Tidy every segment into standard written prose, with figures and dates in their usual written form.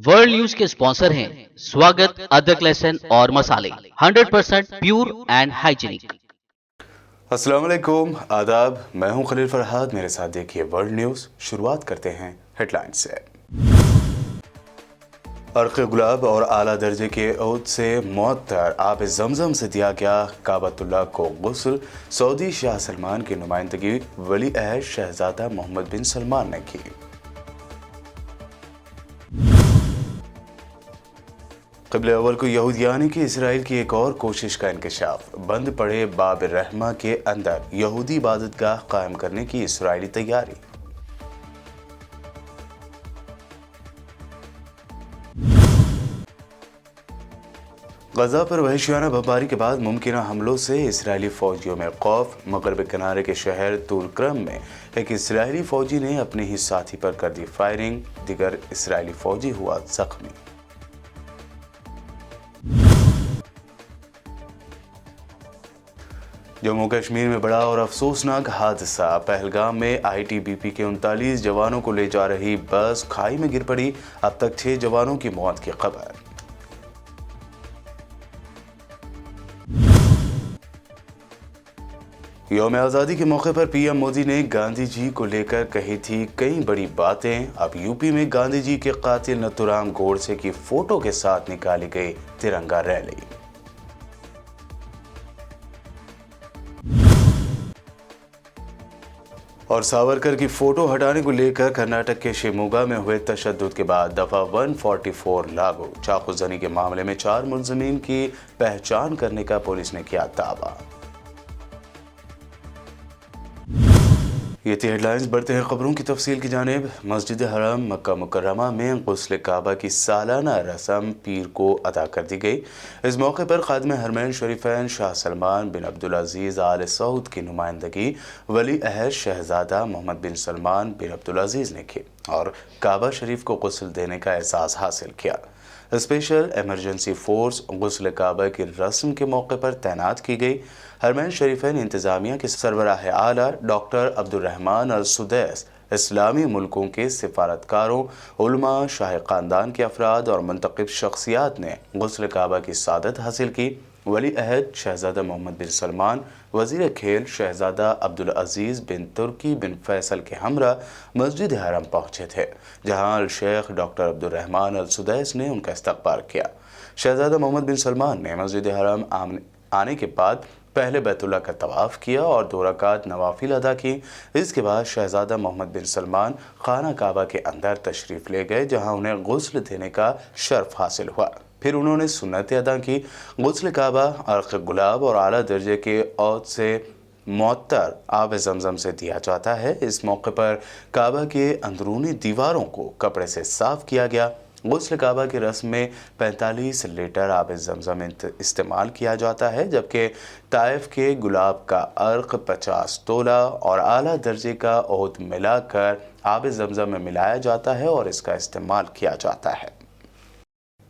World news के sponsor हैं स्वागत, अदरक, लहसुन और मसाले 100% प्योर एंड हाइजीनिक। अस्सलाम वालेकुम, आदाब। मैं हूं खलील फरहाद, मेरे साथ देखिए वर्ल्ड न्यूज़। शुरुआत करते हैं हेडलाइन से। अर्क़ गुलाब और आला दर्जे के औद से मुअत्तर आब ज़मज़म से दिया गया काबतुल्लाह को गुस्ल। सऊदी शाह सलमान की नुमाइंदगी वली अहद शहज़ादा मोहम्मद बिन सलमान ने की। क़िबले अव्वल को यहूदियानी की इसराइल की एक और कोशिश का इंकशाफ। बंद पड़े बाब रहमा के अंदर यहूदी इबादतगाह कायम करने की इसराइली तैयारी। गजा पर वहशियाना बमबारी के बाद मुमकिन हमलों से इसराइली फौजियों में खौफ। मगरब किनारे के शहर तुलक्रम में एक इसराइली फौजी ने अपने ही साथी पर कर दी फायरिंग। दिगर इसराइली फौजी हुआ जख्मी। जम्मू कश्मीर में बड़ा और अफसोसनाक हादसा। पहलगाम में ITBP के 39 जवानों को ले जा रही बस खाई में गिर पड़ी। अब तक 6 जवानों की मौत की खबर। यौम आज़ादी के मौके पर PM मोदी ने गांधी जी को लेकर कही थी कई बड़ी बातें। अब यूपी में गांधी जी के कातिल नथुराम गोडसे की फोटो के साथ निकाली गई तिरंगा रैली। और सावरकर की फोटो हटाने को लेकर कर्नाटक के शिवमोगा में हुए तशद्दुद के बाद दफा 144 लागू। चाकूजनी के मामले में 4 मुलजमीन की पहचान करने का पुलिस ने किया दावा। ये थी हेडलाइंस। बढ़ते हैं खबरों की तफसील की जानिब। मस्जिद हरम मक्का मुकर्रमा में गुस्ल काबा की सालाना रस्म पीर को अदा कर दी गई। इस मौके पर खादिम हरमैन शरीफैन शाह सलमान बिन अब्दुल अजीज़ आल सऊद की नुमाइंदगी वली अहद शहज़ादा मोहम्मद बिन सलमान बिन अब्दुल अजीज़ ने की और काबा शरीफ को गुस्ल देने का एहसास हासिल किया। स्पेशल इमरजेंसी फोर्स गुस्ल काबा की रस्म के मौके पर तैनात की गई। हरमैन शरीफैन इंतज़ामिया के सरबराह आला डॉक्टर अब्दुर्रहमान अल सुदैस, इस्लामी मुल्कों के सिफारतकारों, उलमा, शाही ख़ानदान के अफराद और मुंतखब शख्सियात ने गुस्ल काबा की सादत हासिल की। वली अहद शहज़ादा मोहम्मद बिन सलमान, वज़ीर खेल शहज़ादा अब्दुल अजीज़ बिन तुर्की बिन फैसल के हमरा मस्जिद हरम पहुँचे थे, जहाँ अल शेख डॉक्टर अब्दुर्रहमान अल सुदैस ने उनका इस्तकबाल किया। शहज़ादा मोहम्मद बिन सलमान ने मस्जिद हरम आने के बाद पहले बैतुल्लाह का तवाफ़ किया और 2 रकात नवाफिल अदा की। इसके बाद शहज़ादा मोहम्मद बिन सलमान खाना काबा के अंदर तशरीफ़ ले गए, जहाँ उन्हें गुस्ल देने का शर्फ हासिल हुआ। फिर उन्होंने सुन्नतें अदा की। गुस्ल काबा अर्क़ गुलाब और आला दर्जे के औद से मुअत्तर आब ज़मज़म से दिया जाता है। इस मौके पर काबा के अंदरूनी दीवारों को कपड़े से साफ़ किया गया। गुस्ल काबा की रस्म में 45 लीटर आब ज़मज़म इस्तेमाल किया जाता है, जबकि ताइफ के गुलाब का अर्क़ 50 तोला और आला दर्जे का औद मिलाकर आब ज़मज़म में मिलाया जाता है और इसका इस्तेमाल किया जाता है।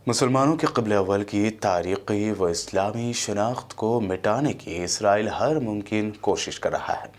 मुसलमानों के क़िबले अव्वल की तारीख़ी व इस्लामी शनाख्त को मिटाने की इसराइल हर मुमकिन कोशिश कर रहा है।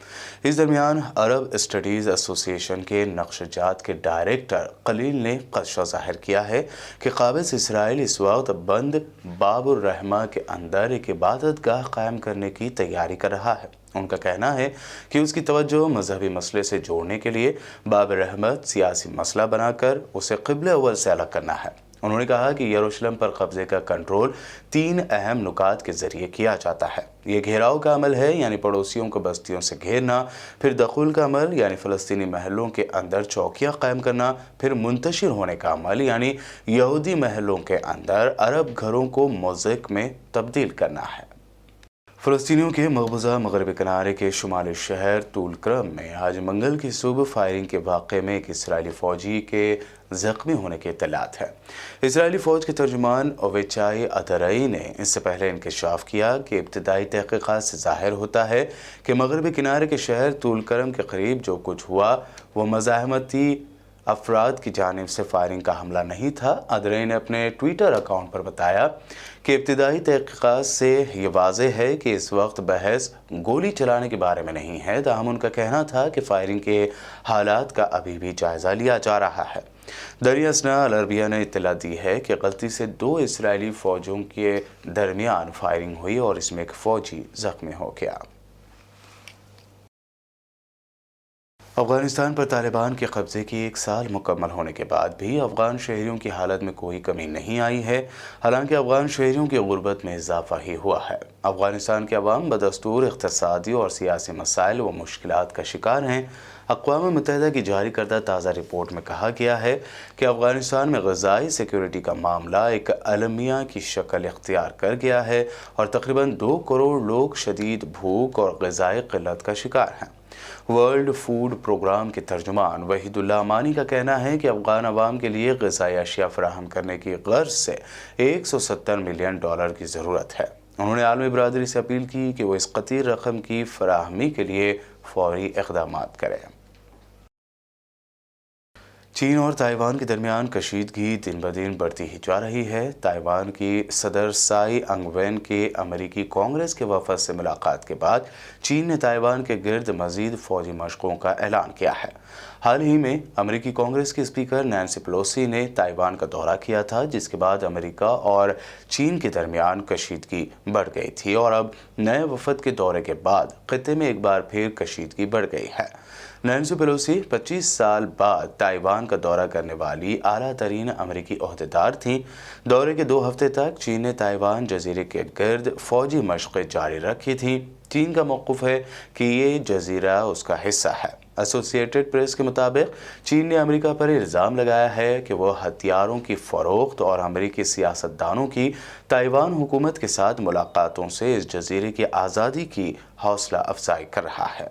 इस दरमियान अरब स्टडीज़ एसोसिएशन के नक्शजात के डायरेक्टर खलील ने ख़दशा ज़ाहिर किया है कि क़ाबिज़ इसराइल इस वक्त बंद बाबुर रहमा के अंदर एक इबादतगाह कायम करने की तैयारी कर रहा है। उनका कहना है कि उसकी तवज्जो मजहबी मसले से जोड़ने के लिए बाब रहमत सियासी मसला बनाकर उसे क़िबले अव्वल से अलग करना है। उन्होंने कहा कि यरूशलेम पर कब्जे का कंट्रोल 3 अहम नुकात के ज़रिए किया जाता है। ये घेराव का अमल है, यानी पड़ोसियों को बस्तियों से घेरना, फिर दखुल का अमल यानी फ़लस्तीनी महलों के अंदर चौकियाँ कायम करना, फिर मुंतशिर होने का अमल यानी यहूदी महलों के अंदर अरब घरों को मोज़ेक में तब्दील करना है। फ़लस्तीनियों के मकबूजा मगरबी किनारे के शुमाली शहर तुलक्रम में आज मंगल की सुबह फायरिंग के वाक़े में एक इसराइली फ़ौजी के ज़ख्मी होने की इत्तलात है। इसराइली फ़ौज के तर्जुमान ओवेचाई अदरई ने इससे पहले इंकशाफ किया कि इब्तदाई तहक़ीक़ात से ज़ाहिर होता है कि मगरबी किनारे के शहर तुलक्रम के करीब जो कुछ हुआ वो मज़ाहमती افراد کی جانب سے فائرنگ کا حملہ نہیں تھا۔ ادرئی نے اپنے ٹویٹر اکاؤنٹ پر بتایا کہ ابتدائی تحقیقات سے یہ واضح ہے کہ اس وقت بحث گولی چلانے کے بارے میں نہیں ہے، تاہم ان کا کہنا تھا کہ فائرنگ کے حالات کا ابھی بھی جائزہ لیا جا رہا ہے۔ دریا اثنا العربیہ نے اطلاع دی ہے کہ غلطی سے 2 اسرائیلی فوجیوں کے درمیان فائرنگ ہوئی اور اس میں ایک فوجی زخمی ہو گیا۔ افغانستان پر طالبان کے قبضے کی 1 سال مکمل ہونے کے بعد بھی افغان شہریوں کی حالت میں کوئی کمی نہیں آئی ہے، حالانکہ افغان شہریوں کی غربت میں اضافہ ہی ہوا ہے۔ افغانستان کے عوام بدستور اقتصادی اور سیاسی مسائل و مشکلات کا شکار ہیں۔ اقوام متحدہ کی جاری کردہ تازہ رپورٹ میں کہا گیا ہے کہ افغانستان میں غذائی سیکیورٹی کا معاملہ ایک المیہ کی شکل اختیار کر گیا ہے اور تقریباً 2 کروڑ لوگ شدید بھوک اور غذائی قلت کا شکار ہیں۔ ورلڈ فوڈ پروگرام کے ترجمان وحید اللہ امانی کا کہنا ہے کہ افغان عوام کے لیے غذائی اشیاء فراہم کرنے کی غرض سے $170 ملین کی ضرورت ہے۔ انہوں نے عالمی برادری سے اپیل کی کہ وہ اس قطیر رقم کی فراہمی کے لیے فوری اقدامات کریں۔ چین اور تائیوان کے درمیان کشیدگی دن بدن بڑھتی ہی جا رہی ہے۔ تائیوان کی صدر سائی انگ وین کے امریکی کانگریس کے وفد سے ملاقات کے بعد چین نے تائیوان کے گرد مزید فوجی مشقوں کا اعلان کیا ہے۔ حال ہی میں امریکی کانگریس کے اسپیکر نینسی پیلوسی نے تائیوان کا دورہ کیا تھا، جس کے بعد امریکہ اور چین کے درمیان کشیدگی بڑھ گئی تھی اور اب نئے وفد کے دورے کے بعد خطے میں ایک بار پھر کشیدگی بڑھ گئی ہے۔ نینسی پیلوسی 25 سال بعد تائیوان کا دورہ کرنے والی اعلیٰ ترین امریکی عہدیدار تھیں۔ دورے کے 2 ہفتے تک چین نے تائیوان جزیرے کے گرد فوجی مشقیں جاری رکھی تھیں۔ چین کا موقف ہے کہ یہ جزیرہ اس کا حصہ ہے۔ ایسوسی ایٹڈ پریس کے مطابق چین نے امریکہ پر الزام لگایا ہے کہ وہ ہتھیاروں کی فروخت اور امریکی سیاستدانوں کی تائیوان حکومت کے ساتھ ملاقاتوں سے اس جزیرے کی آزادی کی حوصلہ افزائی کر رہا ہے۔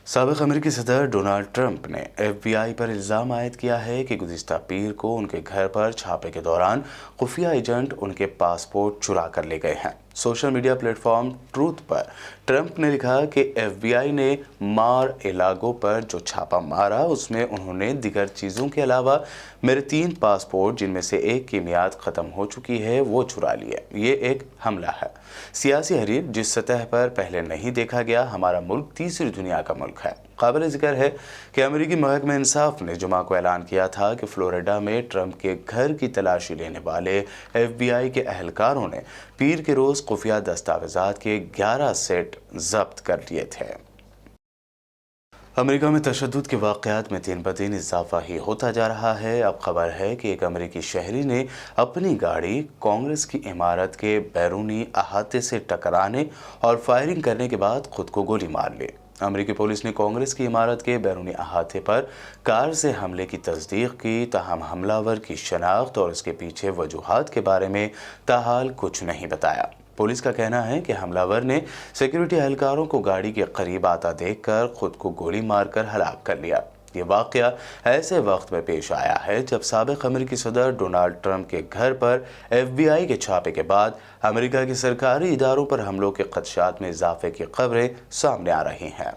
سابق امریکی صدر ڈونلڈ ٹرمپ نے ایف بی آئی پر الزام عائد کیا ہے کہ گزشتہ پیر کو ان کے گھر پر چھاپے کے دوران خفیہ ایجنٹ ان کے پاسپورٹ چرا کر لے گئے ہیں۔ Social media platform Truth پر ٹرمپ نے لکھا کہ ایف بی آئی نے مار ایلاگو پر جو چھاپا مارا اس میں انہوں نے دیگر چیزوں کے علاوہ میرے 3 پاسپورٹ، جن میں سے ایک کی میعاد ختم ہو چکی ہے، وہ چرا لیے۔ یہ ایک حملہ ہے، سیاسی حریف جس سطح پر پہلے نہیں دیکھا گیا۔ ہمارا ملک تیسری دنیا کا ملک ہے۔ قابل ذکر ہے کہ امریکی محکمہ انصاف نے جمعہ کو اعلان کیا تھا کہ فلوریڈا میں ٹرمپ کے گھر کی تلاشی لینے والے ایف بی آئی کے اہلکاروں نے پیر کے روز خفیہ دستاویزات کے 11 سیٹ ضبط کر لیے تھے۔ امریکہ میں تشدد کے واقعات میں دن بدن اضافہ ہی ہوتا جا رہا ہے۔ اب خبر ہے کہ ایک امریکی شہری نے اپنی گاڑی کانگریس کی عمارت کے بیرونی احاطے سے ٹکرانے اور فائرنگ کرنے کے بعد خود کو گولی مار لی۔ امریکی پولیس نے کانگریس کی عمارت کے بیرونی احاطے پر کار سے حملے کی تصدیق کی، تاہم حملہ ور کی شناخت اور اس کے پیچھے وجوہات کے بارے میں تاحال کچھ نہیں بتایا۔ پولیس کا کہنا ہے کہ حملہ ور نے سیکیورٹی اہلکاروں کو گاڑی کے قریب آتا دیکھ کر خود کو گولی مار کر ہلاک کر لیا۔ یہ واقعہ ایسے وقت میں پیش آیا ہے جب سابق امریکی صدر ڈونلڈ ٹرمپ کے گھر پر ایف بی آئی کے چھاپے کے بعد امریکہ کے سرکاری اداروں پر حملوں کے خدشات میں اضافے کی خبریں سامنے آ رہی ہیں۔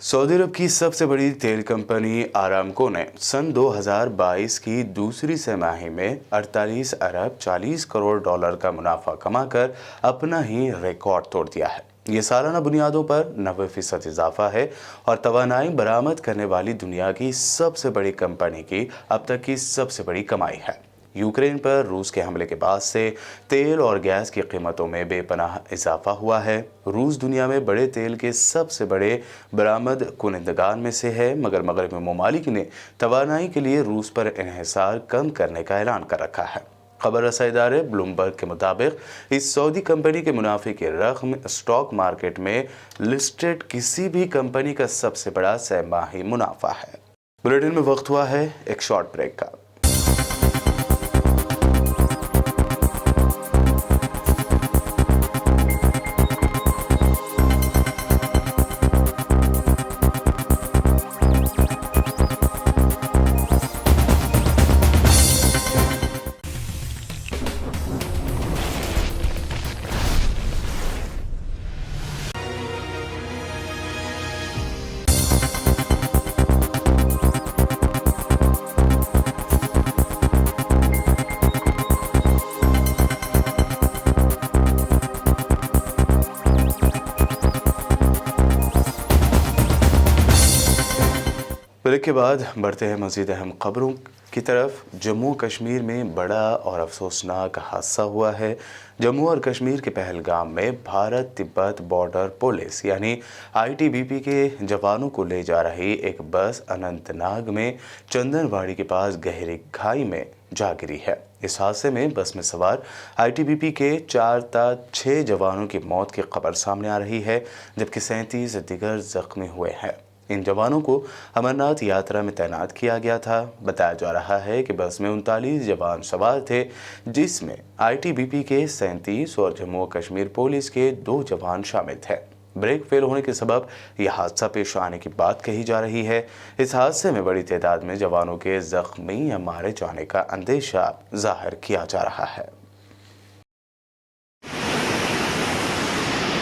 سعودی عرب کی سب سے بڑی تیل کمپنی آرامکو نے سن 2022 کی دوسری سہ ماہی میں 48 ارب 40 کروڑ ڈالر کا منافع کما کر اپنا ہی ریکارڈ توڑ دیا ہے۔ یہ سالانہ بنیادوں پر 90% اضافہ ہے اور توانائی برآمد کرنے والی دنیا کی سب سے بڑی کمپنی کی اب تک کی سب سے بڑی کمائی ہے۔ یوکرین پر روس کے حملے کے بعد سے تیل اور گیس کی قیمتوں میں بے پناہ اضافہ ہوا ہے۔ روس دنیا میں بڑے تیل کے سب سے بڑے برآمد کنندگان میں سے ہے، مگر مغربی ممالک نے توانائی کے لیے روس پر انحصار کم کرنے کا اعلان کر رکھا ہے۔ خبر رساں ادارے بلومبرگ کے مطابق اس سعودی کمپنی کے منافع کی رقم اسٹاک مارکیٹ میں لسٹڈ کسی بھی کمپنی کا سب سے بڑا سہ ماہی منافع ہے۔ بلیٹن میں وقت ہوا ہے ایک شارٹ بریک کا۔ ब्रेक के बाद बढ़ते हैं मज़ीद अहम खबरों की तरफ। जम्मू कश्मीर में बड़ा और अफसोसनाक हादसा हुआ है। जम्मू और कश्मीर के पहलगाम में भारत तिब्बत बॉर्डर पुलिस यानी ITBP के जवानों को ले जा रही एक बस अनंतनाग में चंदनवाड़ी के पास गहरी खाई में जा गिरी है। इस हादसे में बस में सवार ITBP के 4 ता 6 जवानों की मौत की खबर सामने आ रही है, जबकि 37 दीगर जख्मी हुए हैं। इन जवानों को अमरनाथ यात्रा में तैनात किया गया था। बताया जा रहा है कि बस में 39 जवान सवार थे, जिसमें ITBP के 37 और जम्मू और कश्मीर पुलिस के 2 जवान शामिल थे। ब्रेक फेल होने के सबब यह हादसा पेश आने की बात कही जा रही है। इस हादसे में बड़ी तादाद में जवानों के जख्मी या मारे जाने का अंदेशा जाहिर किया जा रहा है।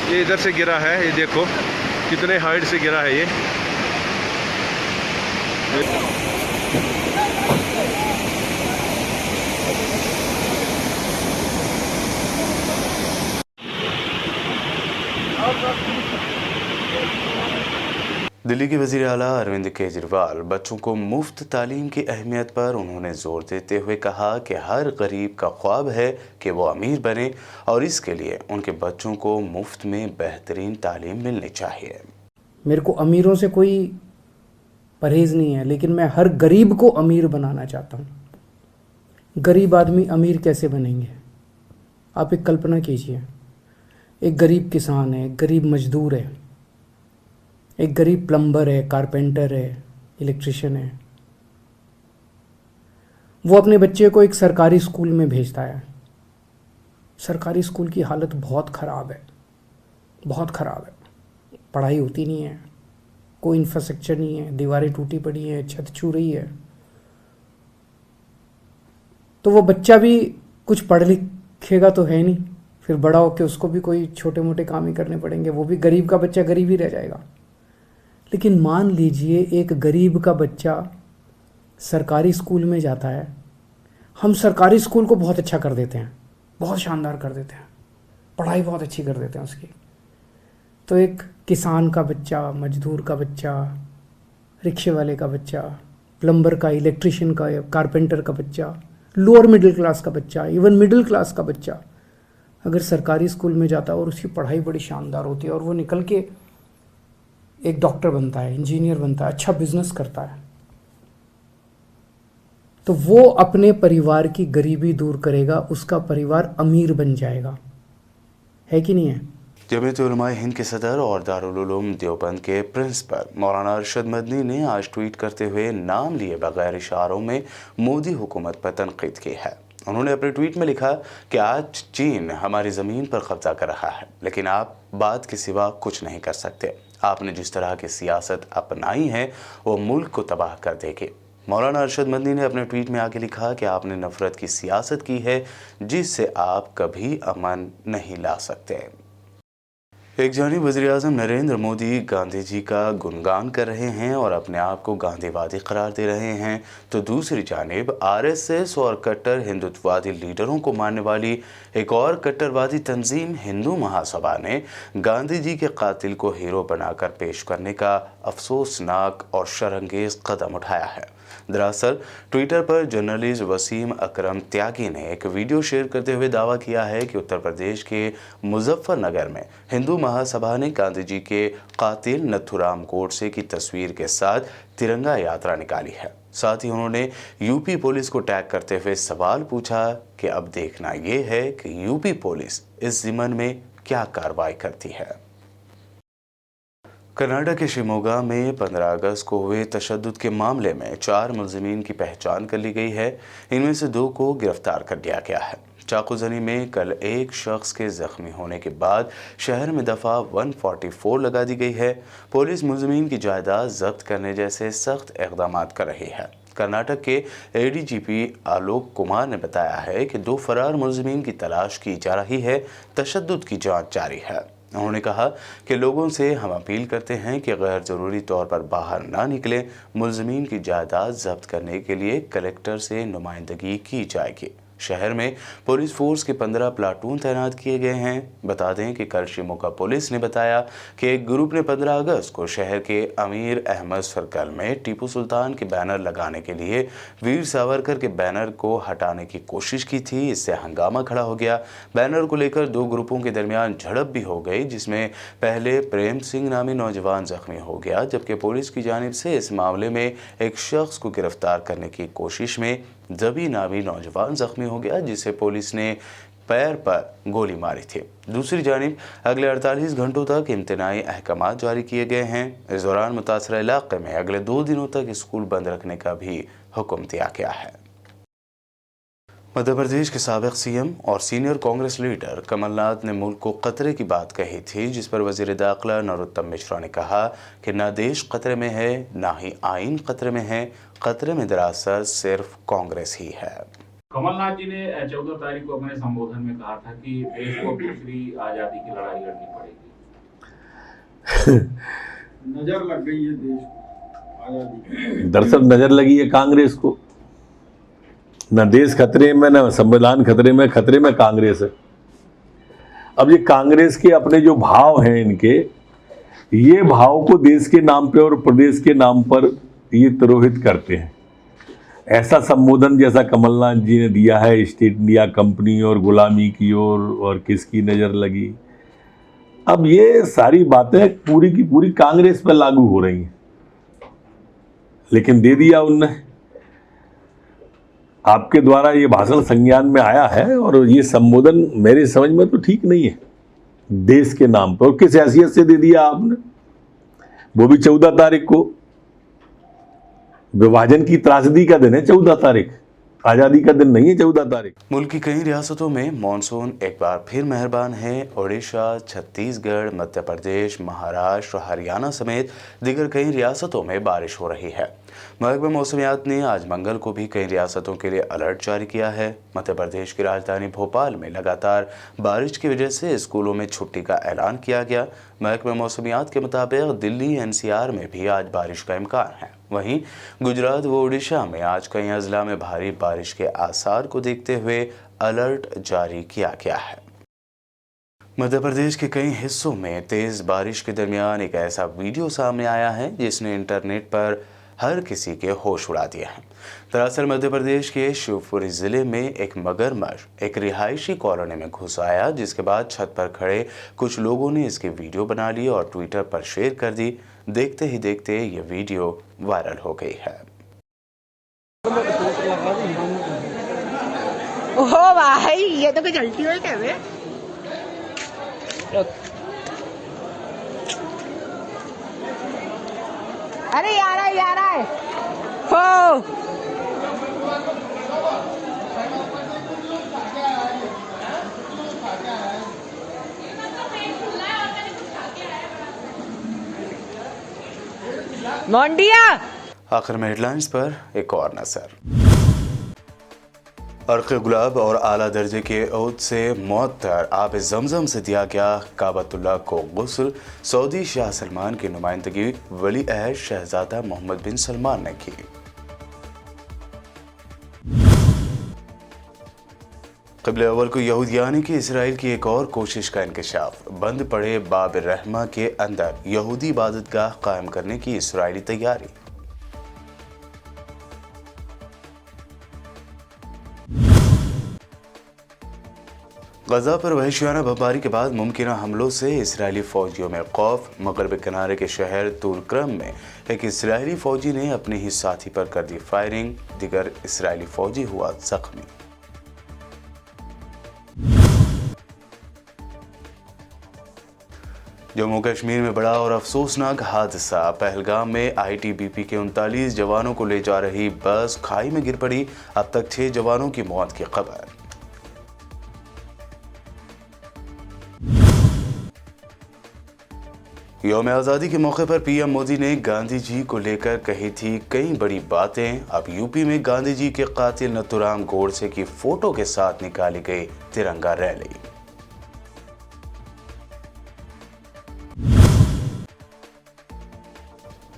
ये इधर से गिरा है, ये देखो कितने हाइट से गिरा है ये। दिल्ली के वज़ीर आला अरविंद केजरीवाल बच्चों को मुफ्त तालीम की अहमियत पर उन्होंने जोर देते हुए कहा कि हर गरीब का ख्वाब है कि वो अमीर बने और इसके लिए उनके बच्चों को मुफ्त में बेहतरीन तालीम मिलनी चाहिए। मेरे को अमीरों से कोई परहेज़ नहीं है, लेकिन मैं हर गरीब को अमीर बनाना चाहता हूँ। गरीब आदमी अमीर कैसे बनेंगे? आप एक कल्पना कीजिए, एक गरीब किसान है, एक गरीब मजदूर है, एक गरीब प्लम्बर है, कारपेंटर है, इलेक्ट्रिशियन है। वो अपने बच्चे को एक सरकारी स्कूल में भेजता है। सरकारी स्कूल की हालत बहुत ख़राब है, बहुत ख़राब है। पढ़ाई होती नहीं है, कोई इंफ्रास्ट्रक्चर नहीं है, दीवारें टूटी पड़ी हैं, छत छू रही है। तो वो बच्चा भी कुछ पढ़ लिखेगा तो है नहीं, फिर बड़ा होकर उसको भी कोई छोटे मोटे काम ही करने पड़ेंगे। वो भी गरीब का बच्चा गरीब ही रह जाएगा। लेकिन मान लीजिए एक गरीब का बच्चा सरकारी स्कूल में जाता है। हम सरकारी स्कूल को बहुत अच्छा कर देते हैं, बहुत शानदार कर देते हैं, पढ़ाई बहुत अच्छी कर देते हैं उसकी। तो एक किसान का बच्चा, मजदूर का बच्चा, रिक्शे वाले का बच्चा, प्लम्बर का, इलेक्ट्रिशियन का, कारपेंटर का बच्चा, लोअर मिडिल क्लास का बच्चा, इवन मिडिल क्लास का बच्चा अगर सरकारी स्कूल में जाता है और उसकी पढ़ाई बड़ी शानदार होती है और वो निकल के एक डॉक्टर बनता है, इंजीनियर बनता है, अच्छा बिजनेस करता है, तो वो अपने परिवार की गरीबी दूर करेगा, उसका परिवार अमीर बन जाएगा। है कि नहीं है? जमीयत उलमा हिंद के सदर और दारुल उलूम देवबंद के प्रिंसिपल मौलाना अरशद मदनी ने आज ट्वीट करते हुए नाम लिए बगैर इशारों में मोदी हुकूमत पर तनकीद की है। उन्होंने अपने ट्वीट में लिखा कि आज चीन हमारी ज़मीन पर कब्जा कर रहा है, लेकिन आप बात के सिवा कुछ नहीं कर सकते। आपने जिस तरह की सियासत अपनाई है वो मुल्क को तबाह कर देगी। मौलाना अरशद मदनी ने अपने ट्वीट में आगे लिखा कि आपने नफरत की सियासत की है, जिससे आप कभी अमन नहीं ला सकते। एक जानिब वज़ीर-ए-आज़म नरेंद्र मोदी गांधी जी का गुणगान कर रहे हैं और अपने आप को गांधीवादी करार दे रहे हैं, तो दूसरी जानिब RSS और कट्टर हिंदुत्ववादी लीडरों को मानने वाली एक और कट्टरवादी तंजीम हिंदू महासभा ने गांधी जी के कातिल को हीरो बनाकर पेश करने का अफसोसनाक और शर्मंगेज कदम उठाया है। दरअसल ट्विटर पर जर्नलिस्ट वसीम अकरम त्यागी ने एक वीडियो शेयर करते हुए दावा किया है कि उत्तर प्रदेश के मुजफ्फरनगर में हिंदू महासभा ने गांधी जी के कातिल नथुराम गोडसे की तस्वीर के साथ तिरंगा यात्रा निकाली है। साथ ही उन्होंने यूपी पुलिस को टैग करते हुए सवाल पूछा कि अब देखना ये है कि यूपी पुलिस इस ज़िम्मन में क्या कार्रवाई करती है। कर्नाटक के शिमोगा में 15 अगस्त को हुए तशद्दुद के मामले में 4 मुलजिमीन की पहचान कर ली गई है। इनमें से 2 को गिरफ्तार कर लिया गया है। चाकूजनी में कल एक शख्स के जख्मी होने के बाद शहर में दफ़ा 144 लगा दी गई है। पुलिस मुलजिमीन की जायदाद जब्त करने जैसे सख्त इक़दाम कर रही है। कर्नाटक के ADGP आलोक कुमार ने बताया है कि 2 फरार मुलजिमीन की तलाश की जा रही है। तशद्दुद की जांच जारी है। उन्होंने कहा कि लोगों से हम अपील करते हैं कि गैर ज़रूरी तौर पर बाहर ना निकलें। मुलजिमीन की जायदाद जब्त करने के लिए कलेक्टर से नुमाइंदगी की जाएगी। شہر میں پولیس فورس کے 15 پلاٹون تعینات کیے گئے ہیں۔ بتا دیں کہ کل شیموگہ پولیس نے بتایا کہ ایک گروپ نے 15 اگست کو شہر کے امیر احمد سرکل میں ٹیپو سلطان کے بینر لگانے کے لیے ویر ساورکر کے بینر کو ہٹانے کی کوشش کی تھی۔ اس سے ہنگامہ کھڑا ہو گیا۔ بینر کو لے کر دو گروپوں کے درمیان جھڑپ بھی ہو گئی، جس میں پہلے پریم سنگھ نامی نوجوان زخمی ہو گیا، جبکہ پولیس کی جانب سے اس معاملے میں ایک شخص کو گرفتار کرنے کی کوشش میں زبی نامی نوجوان زخمی ہو گیا، جسے پولیس نے پیر پر گولی ماری تھی۔ دوسری جانب اگلے 48 گھنٹوں تک امتناعی احکامات جاری کیے گئے ہیں۔ اس دوران متاثرہ علاقے میں اگلے 2 دنوں تک اسکول بند رکھنے کا بھی حکم دیا گیا ہے۔ مدھیہ پردیش کے سابق سی ایم اور سینئر کانگریس لیڈر کمل ناتھ نے ملک کو خطرے کی بات کہی تھی، جس پر وزیر داخلہ نروتم مشرا نے کہا کہ نہ دیش خطرے میں ہے، نہ ہی آئین خطرے میں ہے، خطرے میں دراصل صرف کانگریس ہی ہے۔ کمل ناتھ جی نے 14 تاریخ کو اپنے سمبودھن میں کہا تھا کہ دیش کو دوسری آزادی کی لڑائی لڑنی پڑے گی۔ نظر لگ گئی ہے دیش کو آزادی، دراصل نظر لگی ہے کانگریس کو۔ نہ دیش خطرے میں، نہ سنویدھان خطرے میں کانگریس ہے۔ اب یہ کانگریس کے اپنے جو بھاؤ ہیں ان کے، یہ بھاؤ کو دیش کے نام پہ اور پردیش کے نام پر یہ تروہت کرتے ہیں۔ ایسا سمبودھن جیسا کمل ناتھ جی نے دیا ہے اسٹیٹ انڈیا کمپنی اور غلامی کی اور کس کی نظر لگی۔ اب یہ ساری باتیں پوری کی پوری کانگریس پہ لاگو ہو رہی ہیں، لیکن دے دیا ان نے۔ آپ کے دوارا یہ بھاشن سنجان میں آیا ہے، اور یہ سمبودھن میری سمجھ میں تو ٹھیک نہیں ہے دیش کے نام پہ۔ اور کس حیثیت سے دے دیا آپ نے؟ وہ بھی 14 تاریخ کو۔ وبھاجن کی تراژدی کا دن ہے 14 تاریخ، آزادی کا دن نہیں ہے 14 تاریخ۔ ملک کی کئی ریاستوں میں مانسون ایک بار پھر مہربان ہے۔ اڑیسہ، چھتیس گڑھ، مدھیہ پردیش، مہاراشٹر، ہریانہ سمیت دیگر کئی ریاستوں میں بارش ہو رہی ہے۔ محکمہ موسمیات نے آج منگل کو بھی کئی ریاستوں کے لیے الرٹ جاری کیا ہے۔ مدھیہ پردیش کی راجدھانی بھوپال میں لگاتار بارش کی وجہ سے اسکولوں میں چھٹی کا اعلان کیا گیا۔ محکمہ موسمیات کے مطابق دلی NCR میں بھی آج بارش کا امکان ہے۔ وہیں گجرات و اڑیسہ میں آج کئی اضلاع میں بھاری بارش کے آثار کو دیکھتے ہوئے الرٹ جاری کیا گیا ہے۔ مدھیہ پردیش کے کئی حصوں میں تیز بارش کے درمیان ایک ایسا ویڈیو سامنے آیا ہے جس نے انٹرنیٹ پر ہر کسی کے ہوش اڑا دیے ہیں۔ دراصل مدھیہ پردیش کے شیوپوری ضلع میں ایک مگرمچھ ایک رہائشی کالونی میں گھس آیا، جس کے بعد چھت پر کھڑے کچھ لوگوں نے اس کی ویڈیو بنا لی اور ٹویٹر پر شیئر کر دی۔ دیکھتے ہی دیکھتے یہ ویڈیو وائرل ہو گئی ہے۔ اوہ بھائی، یہ تو کچھ الٹی ہوئی کیا ہے؟ ارے یار ہے ہو مونڈیا۔ آخر میں ہیڈ لائنز پر ایک اور نظر۔ عرق گلاب اور اعلیٰ درجے کے عود سے معطر آب زمزم سے دیا گیا کعبۃ اللہ کو غسل۔ سعودی شاہ سلمان کی نمائندگی ولی عہد شہزادہ محمد بن سلمان نے کی۔ قبلہ اول کو یہودیانی کی اسرائیل کی ایک اور کوشش کا انکشاف۔ بند پڑے باب الرحمہ کے اندر یہودی عبادت گاہ قائم کرنے کی اسرائیلی تیاری۔ غزہ پر وحشیانہ بمباری کے بعد ممکنہ حملوں سے اسرائیلی فوجیوں میں خوف۔ مغربی کنارے کے شہر طول کرم میں ایک اسرائیلی فوجی نے اپنے ہی ساتھی پر کر دی فائرنگ، دیگر اسرائیلی فوجی ہوا زخمی۔ جموں کشمیر میں بڑا اور افسوسناک حادثہ۔ پہلگام میں ITBP کے 39 جوانوں کو لے جا رہی بس کھائی میں گر پڑی۔ اب تک 6 جوانوں کی موت کی خبر۔ یوم آزادی کے موقع پر PM مودی نے گاندھی جی کو لے کر کہی تھی کئی بڑی باتیں۔ اب UP میں گاندھی جی کے قاتل نتھورام گوڈسے کی فوٹو کے ساتھ نکالی گئی ترنگا ریلی۔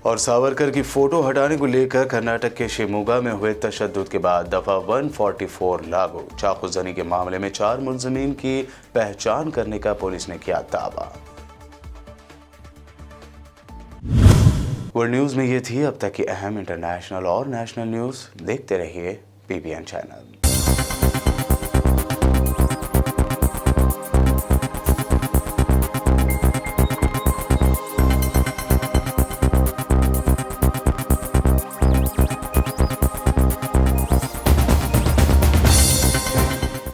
اور ساورکر کی فوٹو ہٹانے کو لے کر کرناٹک کے شیموگا میں ہوئے تشدد کے بعد دفعہ 144 لاگو. چاقو زنی کے معاملے میں 4 ملزمین کی پہچان کرنے کا پولیس نے کیا دعویٰ. ورلڈ نیوز میں یہ تھی اب تک کی اہم انٹرنیشنل اور نیشنل نیوز. دیکھتے رہیے PBN چینل.